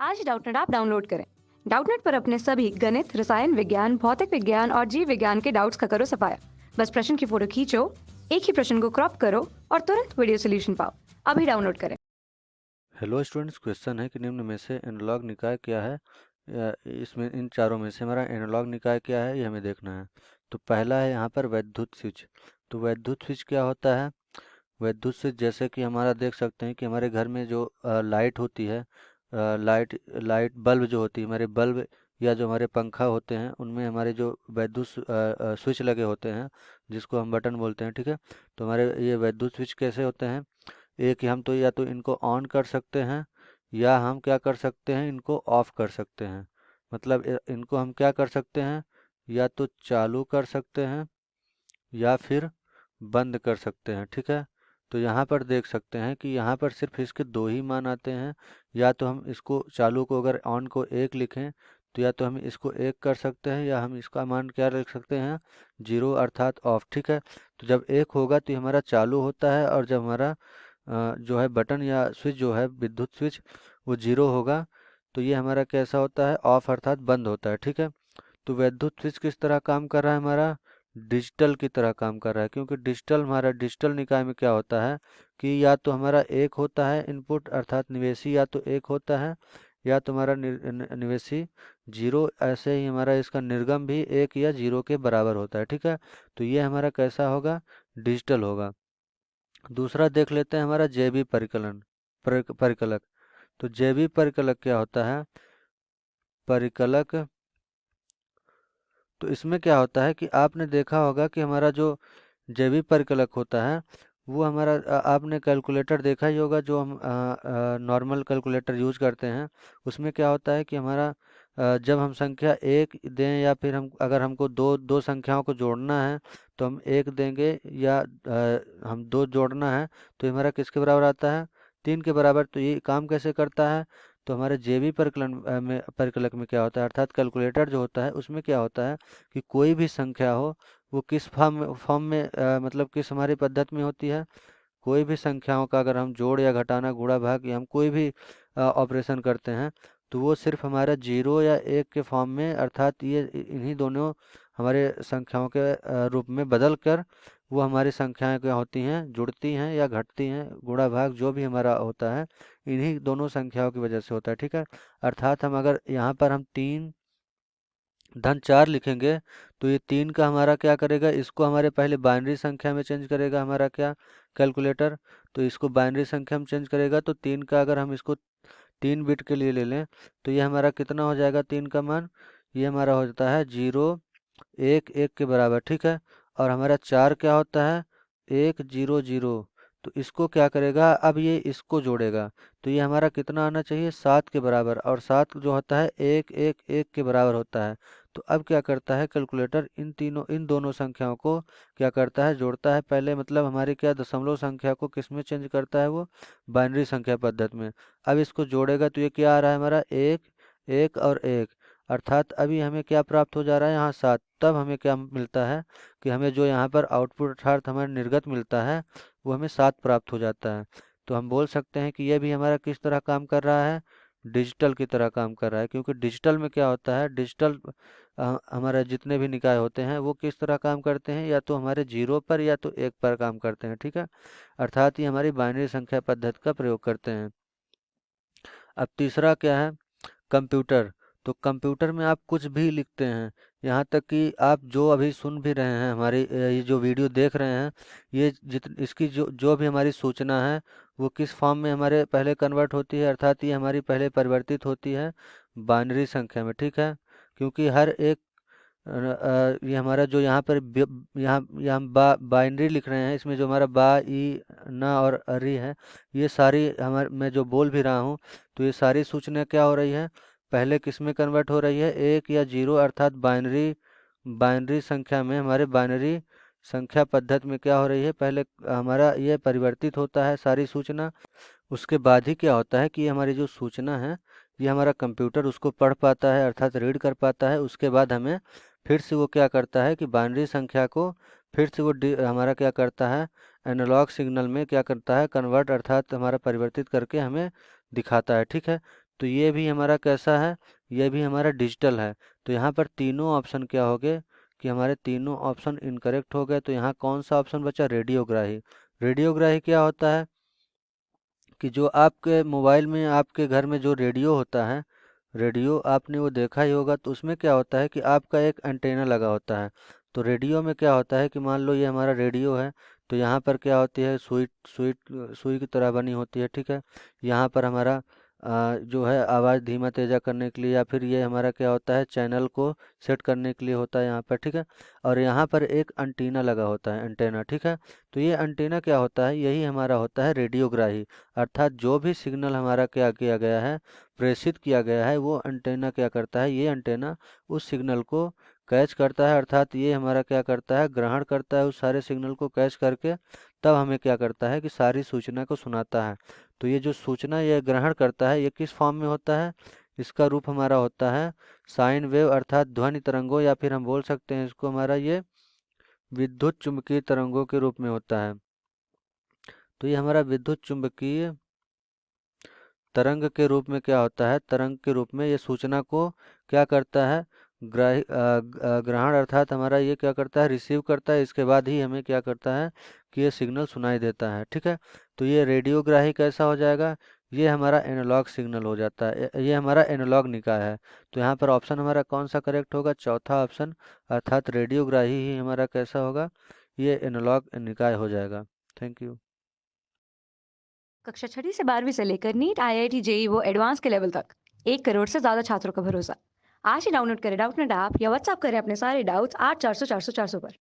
आज Doubtnut app download करें। Doubtnut पर अपने सभी गणित, रसायन विज्ञान, भौतिक विज्ञान और जीव विज्ञान के डाउट्स का करो सफाया। बस प्रश्न की फोटो खींचो, एक ही प्रश्न को क्रॉप करो और तुरंत वीडियो सोल्यूशन पाओ। अभी डाउनलोड करें। हेलो स्टूडेंट्स, क्वेश्चन है कि निम्न में से एनालॉग निकाय क्या है। इसमें इन चारों में से हमारा एनालॉग निकाय क्या है ये हमें देखना है। तो पहला है यहाँ पर वैद्युत स्विच। तो वैद्युत स्विच क्या होता है? वैद्युत स्विच जैसे कि हमारा देख सकते हैं कि हमारे घर में जो लाइट होती है, लाइट लाइट बल्ब जो होती है, हमारे बल्ब या जो हमारे पंखा होते हैं उनमें हमारे जो वैद्युत स्विच लगे होते हैं जिसको हम बटन बोलते हैं, ठीक है। तो हमारे ये वैद्युत स्विच कैसे होते हैं? एक हम तो या तो इनको ऑन कर सकते हैं या हम क्या कर सकते हैं, इनको ऑफ कर सकते हैं। मतलब इनको हम क्या कर सकते हैं, या तो चालू कर सकते हैं या फिर बंद कर सकते हैं, ठीक है। तो यहाँ पर देख सकते हैं कि यहाँ पर सिर्फ इसके दो ही मान आते हैं। या तो हम इसको चालू को अगर ऑन को 1 लिखें तो या तो हम इसको 1 कर सकते हैं या हम इसका मान क्या लिख सकते हैं, 0 अर्थात ऑफ, ठीक है। तो जब 1 होगा तो ये हमारा चालू होता है और जब हमारा जो है बटन या स्विच जो है विद्युत स्विच वो 0 होगा तो ये हमारा कैसा होता है, ऑफ अर्थात बंद होता है, ठीक है। तो विद्युत स्विच किस तरह काम कर रहा है, हमारा डिजिटल की तरह काम कर रहा है। क्योंकि डिजिटल हमारा डिजिटल निकाय में क्या होता है कि या तो हमारा एक होता है इनपुट अर्थात निवेशी, या तो एक होता है या तो हमारा निवेशी 0। ऐसे ही हमारा इसका निर्गम भी 1 या 0 के बराबर होता है, ठीक है। तो ये हमारा कैसा होगा, डिजिटल होगा। दूसरा देख लेते हैं हमारा जैवी परिकलन परिकलक। तो जैवी परिकलक क्या होता है, परिकलक। तो इसमें क्या होता है कि आपने देखा होगा कि हमारा जो जैविक परिकलक होता है वो हमारा आपने कैलकुलेटर देखा ही होगा जो हम नॉर्मल कैलकुलेटर यूज करते हैं। उसमें क्या होता है कि हमारा जब हम संख्या 1 दें या फिर हम अगर हमको दो दो संख्याओं को जोड़ना है तो हम 1 देंगे या हम 2 जोड़ना है तो हमारा किसके बराबर आता है, 3 के बराबर। तो ये काम कैसे करता है, तो हमारे जैविक परिकलक में क्या होता है अर्थात कैलकुलेटर जो होता है उसमें क्या होता है कि कोई भी संख्या हो वो किस फॉर्म में मतलब किस हमारी पद्धति में होती है। कोई भी संख्याओं का अगर हम जोड़ या घटाना गुणा भाग या हम कोई भी ऑपरेशन करते हैं तो वो सिर्फ हमारा 0 या 1 के फॉर्म में अर्थात ये इन्हीं दोनों हमारे संख्याओं के रूप में बदल कर वो हमारी संख्याएं क्या होती हैं, जुड़ती हैं या घटती हैं, गुणा भाग जो भी हमारा होता है इन्हीं दोनों संख्याओं की वजह से होता है, ठीक है। अर्थात हम अगर यहाँ पर हम 3 धन 4 लिखेंगे तो ये 3 का हमारा क्या करेगा, इसको हमारे पहले बाइनरी संख्या में चेंज करेगा हमारा क्या, कैलकुलेटर। तो इसको बाइनरी संख्या में चेंज करेगा तो 3 का अगर हम इसको 3 बिट के लिए ले लें तो ये हमारा कितना हो जाएगा, 3 का मान ये हमारा हो जाता है 0 1 1 के बराबर, ठीक है। और हमारा 4 क्या होता है, 1 0 0। तो इसको क्या करेगा, अब ये इसको जोड़ेगा तो ये हमारा कितना आना चाहिए, 7 के बराबर। और 7 जो होता है 1 1 1 के बराबर होता है। तो अब क्या करता है कैलकुलेटर, इन दोनों संख्याओं को क्या करता है, जोड़ता है पहले। मतलब हमारी क्या दशमलव संख्या को किस में चेंज करता है, वो बाइनरी संख्या पद्धति में। अब इसको जोड़ेगा तो ये क्या आ रहा है हमारा 1 1 और 1, अर्थात अभी हमें क्या प्राप्त हो जा रहा है यहाँ 7। तब हमें क्या मिलता है कि हमें जो यहाँ पर आउटपुट अर्थात हमारे निर्गत मिलता है वो हमें 7 प्राप्त हो जाता है। तो हम बोल सकते हैं कि यह भी हमारा किस तरह काम कर रहा है, डिजिटल की तरह काम कर रहा है। क्योंकि डिजिटल में क्या होता है, डिजिटल हमारे जितने भी निकाय होते हैं वो किस तरह काम करते हैं, या तो हमारे 0 पर या तो 1 पर काम करते हैं, ठीक है। अर्थात ये हमारी बाइनरी संख्या पद्धति का प्रयोग करते हैं। अब तीसरा क्या है, कंप्यूटर। तो कंप्यूटर में आप कुछ भी लिखते हैं, यहाँ तक कि आप जो अभी सुन भी रहे हैं हमारी ये जो वीडियो देख रहे हैं, ये इसकी जो जो भी हमारी सूचना है वो किस फॉर्म में हमारे पहले कन्वर्ट होती है, अर्थात ये हमारी पहले परिवर्तित होती है बाइनरी संख्या में, ठीक है। क्योंकि हर एक ये हमारा जो यहाँ पर यहाँ हम बाइनरी लिख रहे हैं, इसमें जो हमारा बा ई ना और अरी है, ये सारी हमारे मैं जो बोल भी रहा हूँ तो ये सारी सूचना क्या हो रही है, पहले किस में कन्वर्ट हो रही है, 1 या 0 अर्थात बाइनरी बाइनरी संख्या में, हमारे बाइनरी संख्या पद्धति में क्या हो रही है, पहले हमारा ये परिवर्तित होता है सारी सूचना। उसके बाद ही क्या होता है कि ये हमारी जो सूचना है ये हमारा कंप्यूटर उसको पढ़ पाता है अर्थात रीड कर पाता है। उसके बाद हमें फिर से वो क्या करता है कि बाइनरी संख्या को फिर से वो हमारा क्या करता है, एनालॉग सिग्नल में क्या करता है, कन्वर्ट अर्थात हमारा परिवर्तित करके हमें दिखाता है, ठीक है। तो ये भी हमारा कैसा है, ये भी हमारा डिजिटल है। तो यहाँ पर तीनों ऑप्शन क्या हो गए कि हमारे तीनों ऑप्शन इनकरेक्ट हो गए। तो यहाँ कौन सा ऑप्शन बचा, रेडियोग्राही। रेडियोग्राही क्या होता है कि जो आपके मोबाइल में, आपके घर में जो रेडियो होता है, रेडियो आपने वो देखा ही होगा, तो उसमें क्या होता है कि आपका एक एंटेना लगा होता है। तो रेडियो में क्या होता है कि मान लो ये हमारा रेडियो है, तो यहाँ पर क्या होती है, सुई सुई सुई की तरह बनी होती है, ठीक है। यहाँ पर हमारा जो है आवाज़ धीमा तेज़ा करने के लिए, या फिर ये हमारा क्या होता है, चैनल को सेट करने के लिए होता है यहाँ पर, ठीक है। और यहाँ पर एक एंटीना लगा होता है, एंटेना, ठीक है। तो ये एंटीना क्या होता है, यही हमारा होता है रेडियोग्राही। अर्थात जो भी सिग्नल हमारा क्या किया गया है, प्रेषित किया गया है, वो एंटेना क्या करता है, ये एंटेना उस सिग्नल को कैच करता है। अर्थात ये हमारा क्या करता है, ग्रहण करता है उस सारे सिग्नल को कैच करके, तब हमें क्या करता है कि सारी सूचना को सुनाता है। तो ये जो सूचना ये ग्रहण करता है, ये किस फॉर्म में होता है, इसका रूप हमारा होता है साइन वेव, अर्थात ध्वनि तरंगों, या फिर हम बोल सकते हैं इसको हमारा ये विद्युत चुम्बकीय तरंगों के रूप में होता है। तो ये हमारा विद्युत चुम्बकीय तरंग के रूप में क्या होता है, तरंग के रूप में ये सूचना को क्या करता है, ग्रहण, अर्थात हमारा ये क्या करता है, रिसीव करता है। इसके बाद ही हमें क्या करता है कि ये सिग्नल सुनाई देता है, ठीक है। तो ये रेडियोग्राही कैसा हो जाएगा, ये हमारा एनालॉग सिग्नल हो जाता है, ये हमारा एनालॉग निकाय है। तो यहाँ पर ऑप्शन हमारा कौन सा करेक्ट होगा, चौथा ऑप्शन, अर्थात रेडियोग्राही ही हमारा कैसा होगा, ये एनालॉग निकाय हो जाएगा। Thank you. कक्षा 6ठी से 12वीं से लेकर नीट, आईआईटी, जेई वो एडवांस के लेवल तक 1 करोड़ से ज्यादा छात्रों का भरोसा। आज ही डाउनलोड करें डाउटनेट ऐप या व्हाट्सएप करें अपने सारे डाउट्स 8400 400 400 पर।